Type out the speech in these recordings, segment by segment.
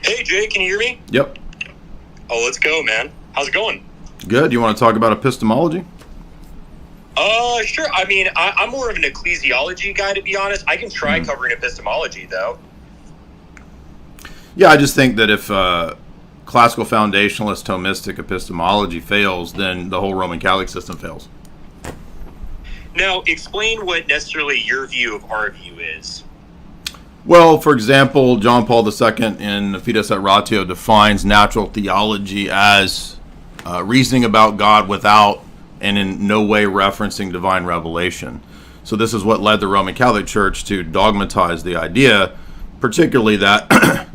Hey, Jay, can you hear me? Yep. Oh, let's go, man. How's it going? Good. You want to talk about epistemology? Sure. I mean, I'm more of an ecclesiology guy, to be honest. I can try covering epistemology, though. Yeah, I just think that if classical foundationalist Thomistic epistemology fails, then the whole Roman Catholic system fails. Now, explain what necessarily your view of our view is. Well, for example, John Paul II in Fides et Ratio defines natural theology as reasoning about God without and in no way referencing divine revelation. So this is what led the Roman Catholic Church to dogmatize the idea, particularly that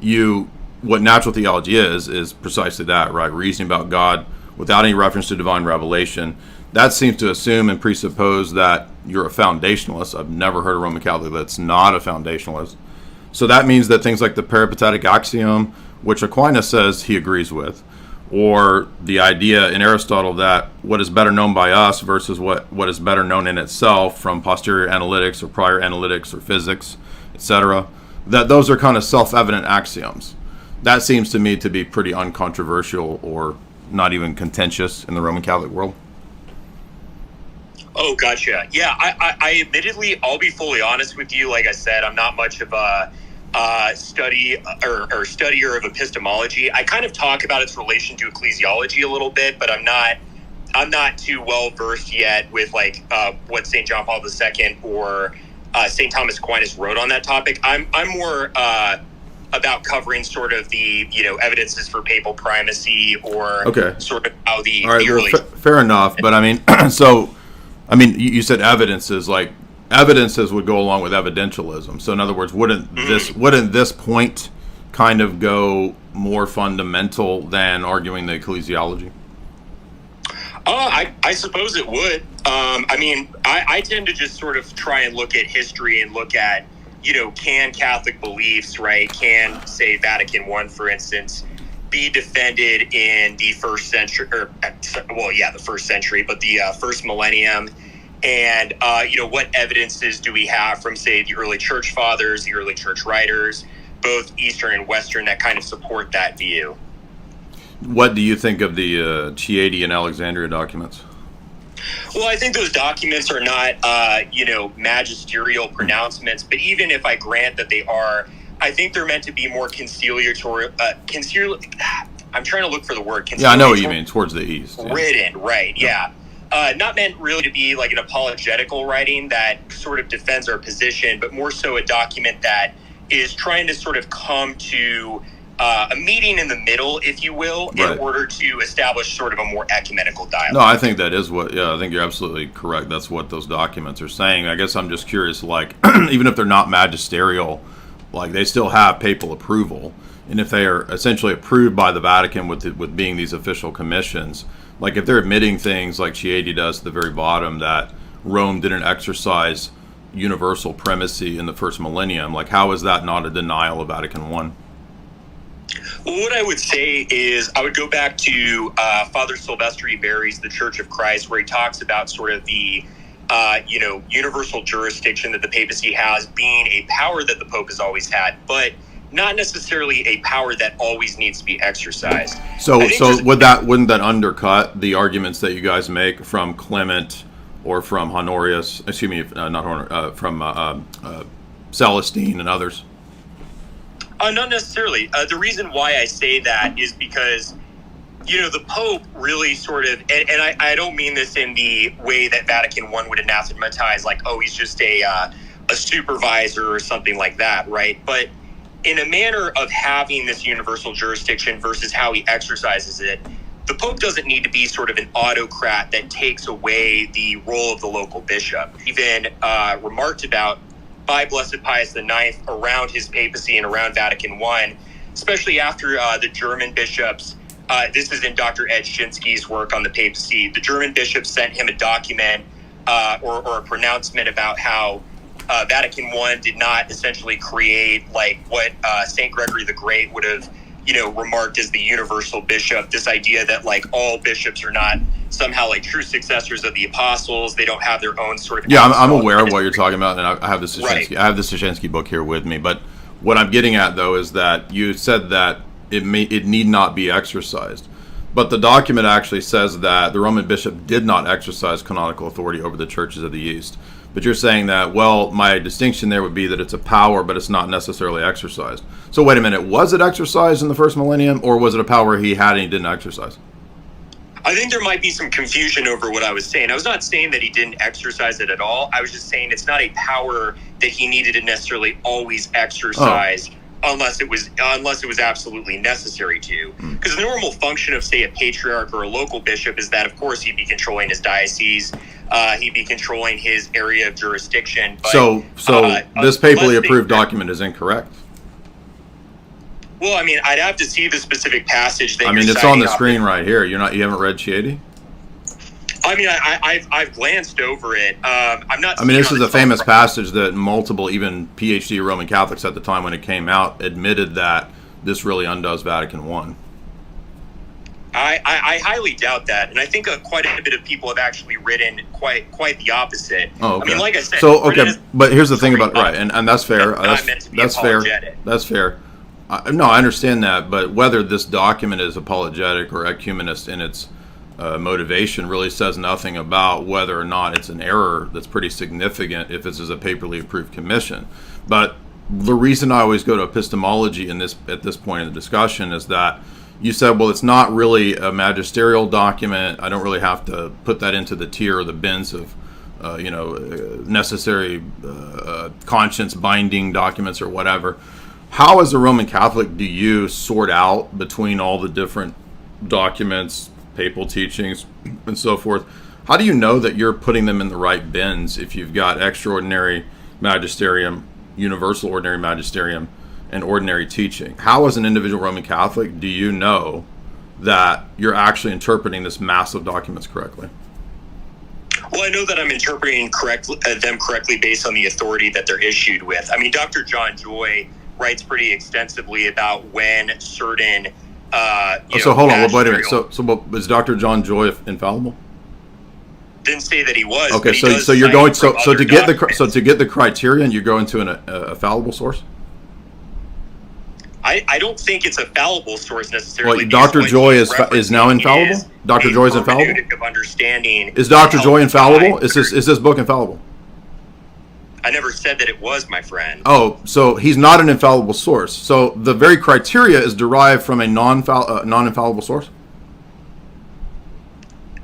what natural theology is precisely that, right? Reasoning about God without any reference to divine revelation. That seems to assume and presuppose that you're a foundationalist. I've never heard a Roman Catholic that's not a foundationalist. So that means that things like the peripatetic axiom, which Aquinas says he agrees with, or the idea in Aristotle that what is better known by us versus what is better known in itself from posterior analytics or prior analytics or physics, etc., that those are kind of self-evident axioms. That seems to me to be pretty uncontroversial or not even contentious in the Roman Catholic world. Oh, gotcha. Yeah, I admittedly, I'll be fully honest with you. Like I said, I'm not much of a studier of epistemology. I kind of talk about its relation to ecclesiology a little bit, but I'm not too well versed yet with like what St. John Paul II or St. Thomas Aquinas wrote on that topic. I'm more about covering sort of the evidences for papal primacy or sort of how the all right, the early fair enough. But I mean, you said evidences would go along with evidentialism. So in other words, wouldn't this point kind of go more fundamental than arguing the ecclesiology? I suppose it would. I tend to just sort of try and look at history and look at, can Catholic beliefs, right? Can, say, Vatican I, for instance, be defended in the first century, the first century, but the first millennium? And, what evidences do we have from, say, the early church fathers, the early church writers, both Eastern and Western, that kind of support that view? What do you think of the Chieti and Alexandria documents? Well, I think those documents are not, magisterial pronouncements, but even if I grant that they are, I think they're meant to be more conciliatory, I'm trying to look for the word. Yeah, I know what you mean, towards the east. Written, right, yeah. Not meant really to be like an apologetical writing that sort of defends our position, but more so a document that is trying to sort of come to a meeting in the middle, if you will, in order to establish sort of a more ecumenical dialogue. No, I think that is I think you're absolutely correct. That's what those documents are saying. I guess I'm just curious, like, even if they're not magisterial, like, they still have papal approval. And if they are essentially approved by the Vatican with being these official commissions, like if they're admitting things like Chieti does at the very bottom, that Rome didn't exercise universal primacy in the first millennium, like, how is that not a denial of Vatican I? Well, what I would say is I would go back to Father Silvestri Berry's The Church of Christ, where he talks about sort of the universal jurisdiction that the papacy has being a power that the Pope has always had, but not necessarily a power that always needs to be exercised. So wouldn't that undercut the arguments that you guys make from Clement or from Honorius? Excuse me, not Honorius, from Celestine and others? Not necessarily. The reason why I say that is because, the Pope really sort of, and I don't mean this in the way that Vatican I would anathematize, like, oh, he's just a supervisor or something like that, right? But in a manner of having this universal jurisdiction versus how he exercises it, the Pope doesn't need to be sort of an autocrat that takes away the role of the local bishop. Even remarked about by Blessed Pius IX around his papacy and around Vatican I, especially after the German bishops, this is in Dr. Ed Shinsky's work on the papacy, the German bishops sent him a document or a pronouncement about how Vatican I did not essentially create like what St. Gregory the Great would have, remarked as the universal bishop, this idea that like all bishops are not somehow like true successors of the apostles. They don't have their own sort of... Yeah, I'm aware of what you're talking about, and I have the Shinsky book here with me. But what I'm getting at, though, is that you said that it need not be exercised. But the document actually says that the Roman bishop did not exercise canonical authority over the churches of the East. But you're saying that, well, my distinction there would be that it's a power, but it's not necessarily exercised. So wait a minute, was it exercised in the first millennium, or was it a power he had and he didn't exercise? I think there might be some confusion over what I was saying. I was not saying that he didn't exercise it at all. I was just saying it's not a power that he needed to necessarily always exercise unless it was absolutely necessary to. Because the normal function of, say, a patriarch or a local bishop is that, of course, he'd be controlling his diocese, he'd be controlling his area of jurisdiction. But, so this papally approved document is incorrect? Well, I mean, I'd have to see the specific passage that it's on the screen right here. You haven't read Chieti? I mean, I've glanced over it. I'm not. I mean, this is a famous passage that multiple, even PhD Roman Catholics at the time when it came out, admitted that this really undoes Vatican I. I highly doubt that, and I think quite a bit of people have actually written quite the opposite. Oh, okay. I mean, like I said. So okay, but here's the thing about and that's fair. That's fair. That's fair. No, I understand that, but whether this document is apologetic or ecumenist in its motivation really says nothing about whether or not it's an error that's pretty significant if this is a paperly approved commission. But the reason I always go to epistemology at this point in the discussion is that you said, well, it's not really a magisterial document. I don't really have to put that into the tier or the bins of necessary conscience binding documents or whatever. How, as a Roman Catholic, do you sort out between all the different documents, papal teachings, and so forth? How do you know that you're putting them in the right bins if you've got extraordinary magisterium, universal ordinary magisterium, and ordinary teaching? How, as an individual Roman Catholic, do you know that you're actually interpreting this mass of documents correctly? Well, I know that I'm interpreting them correctly based on the authority that they're issued with. I mean, Dr. John Joy writes pretty extensively about when certain so hold on, wait a minute. So is Dr. John Joy infallible? Didn't say that he was. Okay, so you're going to get the criterion, you're going to a fallible source. I don't think it's a fallible source necessarily. Well, Dr. Joy is now infallible. Dr. Joy is infallible. Of understanding. Is Dr. Joy infallible? Is this book infallible? I never said that it was, my friend. Oh, so he's not an infallible source. So the very criteria is derived from a non-infallible source?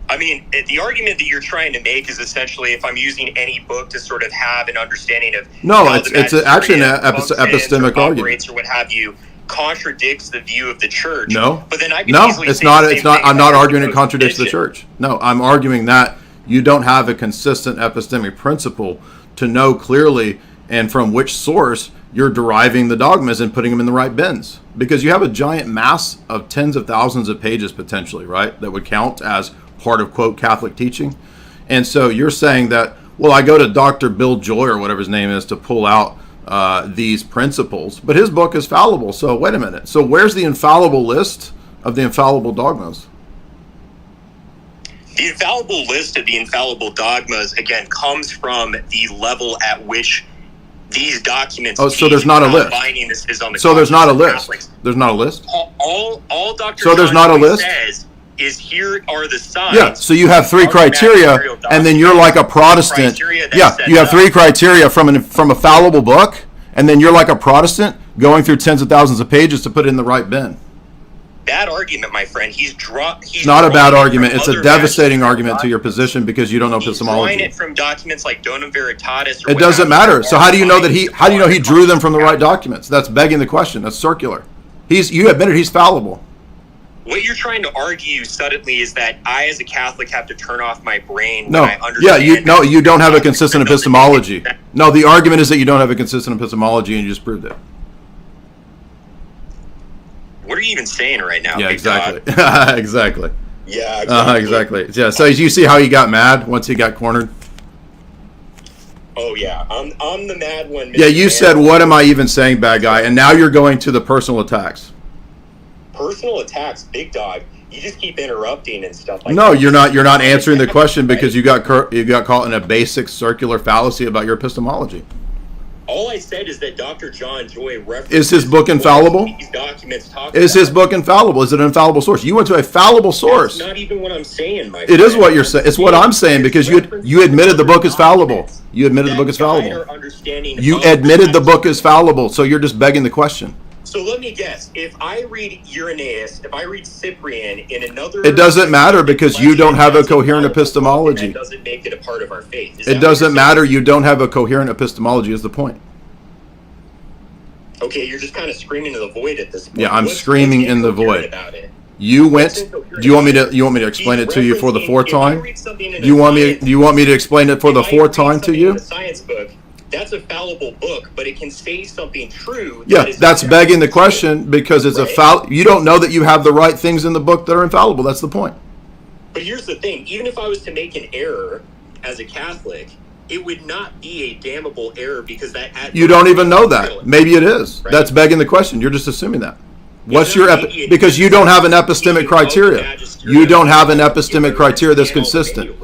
I mean, the argument that you're trying to make is essentially if I'm using any book to sort of have an understanding of... No, it's actually an epistemic argument. Or what have you, contradicts the view of the church. No, but then I can it's not. I'm not arguing it contradicts the church. No, I'm arguing that you don't have a consistent epistemic principle to know clearly and from which source you're deriving the dogmas and putting them in the right bins. Because you have a giant mass of tens of thousands of pages potentially, right, that would count as part of, quote, Catholic teaching. And so you're saying that, well, I go to Dr. Bill Joy or whatever his name is to pull out these principles, but his book is fallible. So wait a minute. So where's the infallible list of the infallible dogmas? The infallible list of the infallible dogmas, again, comes from the level at which these documents... Oh, so there's not a list. So there's not a list. There's not a list? All Dr. So there's not a list? says is here are the signs. Yeah, so you have three criteria, and then you're like a Protestant. Yeah, you have three criteria from a fallible book, and then you're like a Protestant going through tens of thousands of pages to put it in the right bin. Bad argument, my friend. He's not a bad argument. It's a devastating argument to your position because you don't know epistemology. He's drawing it from documents like Donum Veritatis. It doesn't matter. So how do you know that he drew them from the right documents? That's begging the question. That's circular. You admitted he's fallible. What you're trying to argue suddenly is that I, as a Catholic, have to turn off my brain when I understand. Yeah, you don't have a consistent epistemology. No, the argument is that you don't have a consistent epistemology, and you just proved it. What are you even saying right now? Yeah, exactly. Exactly. Yeah, exactly. Exactly. Yeah. So you see how he got mad once he got cornered? Oh yeah, I'm the mad one. Yeah, you said, "What am I even saying, bad guy?" And now you're going to the personal attacks. Personal attacks, big dog. You just keep interrupting and stuff like that. No, you're not. You're not answering the question because you got caught in a basic circular fallacy about your epistemology. All I said is that Dr. John Joy references... Is his book infallible? These documents talk Is his book infallible? Is it an infallible source? You went to a fallible source. That's not even what I'm saying, my It friend. is what you're saying. It's what I'm saying, because you admitted the book is fallible. You admitted the book is fallible. You admitted the book is fallible, so you're just begging the question. So let me guess. If I read Irenaeus, if I read Cyprian in another... It doesn't matter, because you don't have a coherent epistemology. That doesn't make it a part of our faith. It doesn't matter. You don't have a coherent epistemology is the point. Okay, you're just kind of screaming in the void at this point. Yeah, I'm screaming in the void. About it? You went. Do you want me to explain it to you for the fourth time? Do you want me to explain it for the fourth time to you? In a science book, that's a fallible book, but it can say something true. Yeah, that's begging the question, because it's you don't know that you have the right things in the book that are infallible. That's the point. But here's the thing: even if I was to make an error as a Catholic, it would not be a damnable error, because that... You don't even know that. Maybe it is. Right? That's begging the question. You're just assuming that. What's your because you don't have an epistemic criteria. You don't have an epistemic criteria that's consistent.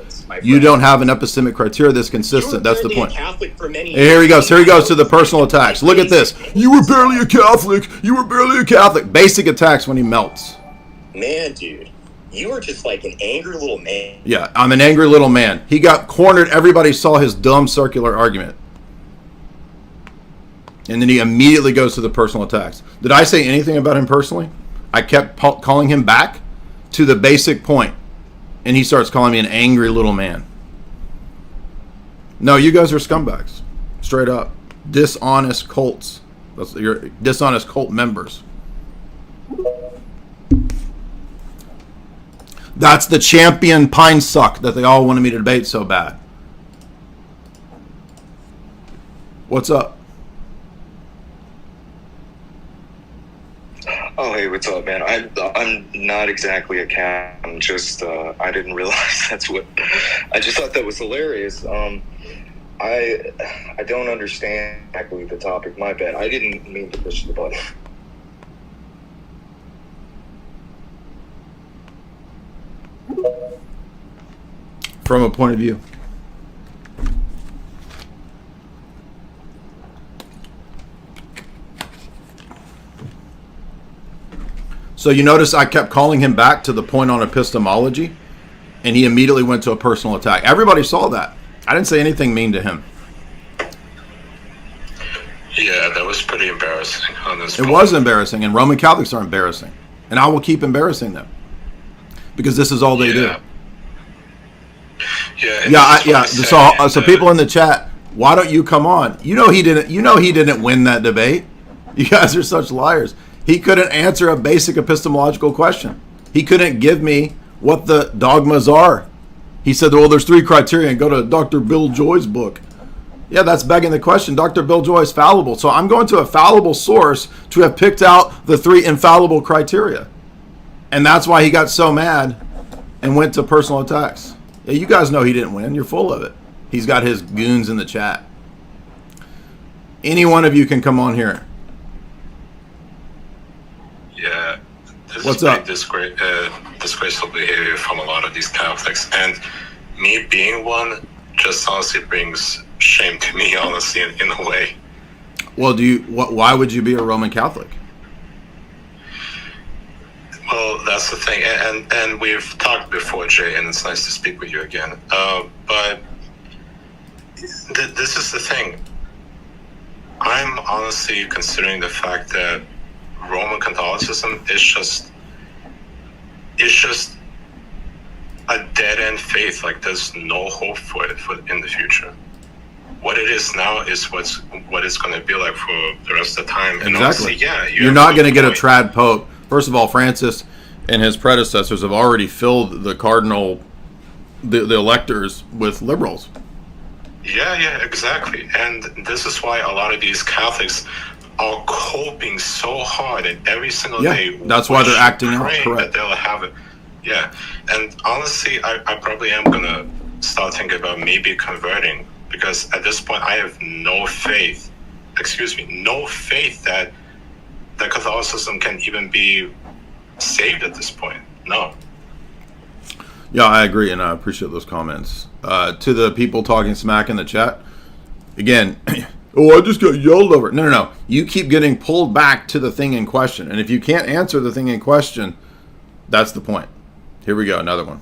You don't have an epistemic criteria that's consistent. That's the point. Here he goes. Here he goes to the personal attacks. Look at this. You were barely a Catholic. You were barely a Catholic. Basic attacks when he melts. Man, dude. You were just like an angry little man. Yeah, I'm an angry little man. He got cornered. Everybody saw his dumb circular argument. And then he immediately goes to the personal attacks. Did I say anything about him personally? I kept calling him back to the basic point. And he starts calling me an angry little man. No, you guys are scumbags. Straight up. Dishonest cults. You're dishonest cult members. That's the champion pine suck that they all wanted me to debate so bad. What's up? Oh, hey, what's up, man? I'm not exactly a cat. I'm just, I didn't realize that's what... I just thought that was hilarious. I don't understand exactly the topic. My bad. I didn't mean to push the button. From a point of view. So you notice I kept calling him back to the point on epistemology, and he immediately went to a personal attack. Everybody saw that. I didn't say anything mean to him. Yeah, that was pretty embarrassing on this point. It was embarrassing, and Roman Catholics are embarrassing. And I will keep embarrassing them. Because this is all they do. Yeah. So people in the chat, why don't you come on? You know he didn't win that debate. You guys are such liars. He couldn't answer a basic epistemological question. He couldn't give me what the dogmas are. He said, well, there's 3 criterion. Go to Dr. Bill Joy's book. Yeah, that's begging the question. Dr. Bill Joy is fallible. So I'm going to a fallible source to have picked out the 3 infallible criteria. And that's why he got so mad and went to personal attacks. Yeah, you guys know he didn't win. You're full of it. He's got his goons in the chat. Any one of you can come on here. Yeah, this What's is up? Disgraceful behavior from a lot of these Catholics, and me being one just honestly brings shame to me, honestly, in a way. Well, why would you be a Roman Catholic? Well, that's the thing, and we've talked before, Jay, and it's nice to speak with you again. But this is the thing. I'm honestly considering the fact that Roman Catholicism is just a dead-end faith. Like, there's no hope for it in the future. What it is now is what it's going to be like for the rest of the time. And exactly. Yeah, you're not going to get a trad pope. First of all, Francis and his predecessors have already filled the cardinal, the electors with liberals. Yeah, exactly. And this is why a lot of these Catholics are coping so hard, and every single day. That's why they're acting out. Correct. That they'll have it. Yeah, and honestly, I probably am gonna start thinking about maybe converting, because at this point I have no faith. No faith that Catholicism can even be saved at this point. No. Yeah, I agree, and I appreciate those comments. To the people talking smack in the chat, again, Oh, I just got yelled over. No. You keep getting pulled back to the thing in question. And if you can't answer the thing in question, that's the point. Here we go, another one.